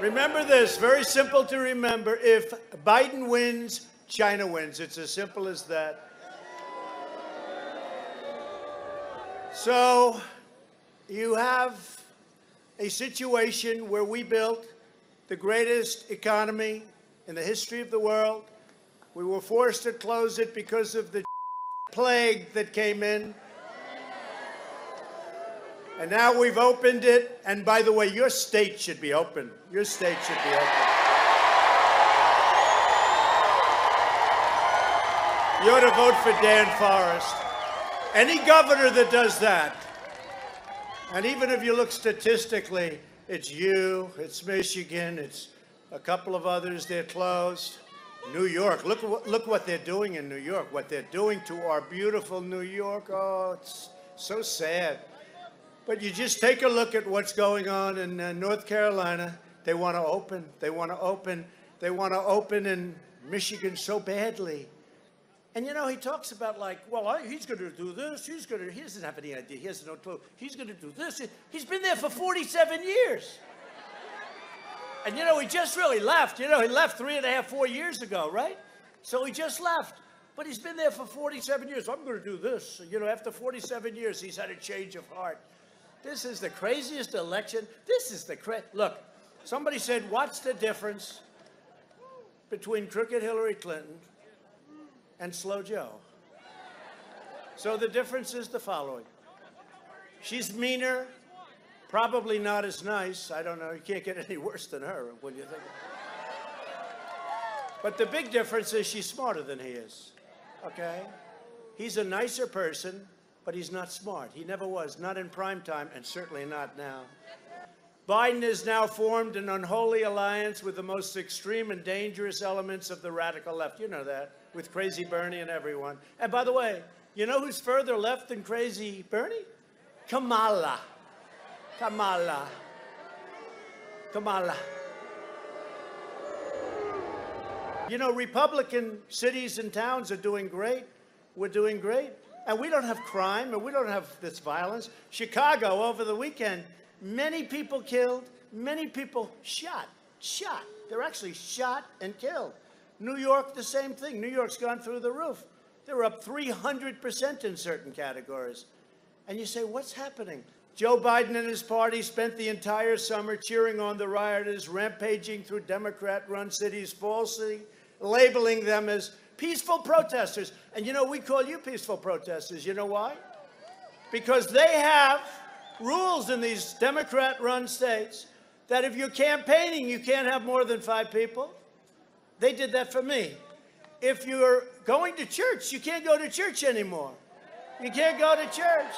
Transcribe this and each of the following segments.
Remember this, very simple to remember. If Biden wins, China wins. It's as simple as that. So you have a situation where we built the greatest economy in the history of the world. We were forced to close it because of the plague that came in. And now we've opened it. And by the way, your state should be open. Your state should be open. You ought to vote for Dan Forrest. Any governor that does that, and even if you look statistically, it's you, it's Michigan, it's a couple of others, they're closed. New York, look what they're doing in New York, what they're doing to our beautiful New York. Oh, it's so sad. But you just take a look at what's going on in North Carolina. They want to open. They want to open. They want to open in Michigan so badly. And, you know, he talks about, like, well, he's going to do this. He doesn't have any idea. He has no clue. He's going to do this. He's been there for 47 years. And, you know, he just really left. You know, he left 3.5, 4 years ago, right? So he just left. But he's been there for 47 years. I'm going to do this. You know, after 47 years, he's had a change of heart. This is the craziest election. This is the look, somebody said, what's the difference between crooked Hillary Clinton and Slow Joe? So the difference is the following. She's meaner, probably not as nice. I don't know. You can't get any worse than her when you think of it. But the big difference is she's smarter than he is, okay? He's a nicer person, but he's not smart. He never was, not in prime time, and certainly not now. Biden has now formed an unholy alliance with the most extreme and dangerous elements of the radical left. You know that, with Crazy Bernie and everyone. And by the way, you know who's further left than Crazy Bernie? Kamala. Kamala. Kamala. You know, Republican cities and towns are doing great. We're doing great. And we don't have crime, and we don't have this violence. Chicago, over the weekend, many people killed, many people shot. They're actually shot and killed. New York, the same thing. New York's gone through the roof. They're up 300% in certain categories. And you say, what's happening? Joe Biden and his party spent the entire summer cheering on the rioters, rampaging through Democrat-run cities, falsely labeling them as peaceful protesters. And you know, we call you peaceful protesters. You know why? Because they have rules in these Democrat-run states that if you're campaigning, you can't have more than 5 people. They did that for me. If you're going to church, you can't go to church anymore. You can't go to church.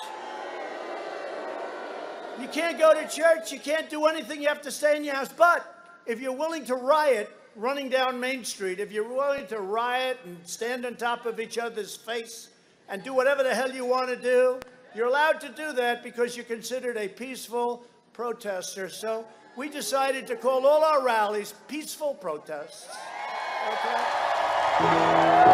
You can't go to church. You can't do anything. You have to stay in your house. But if you're willing to riot, running down Main Street, if you're willing to riot and stand on top of each other's face and do whatever the hell you want to do, you're allowed to do that because you're considered a peaceful protester. So we decided to call all our rallies peaceful protests. Okay?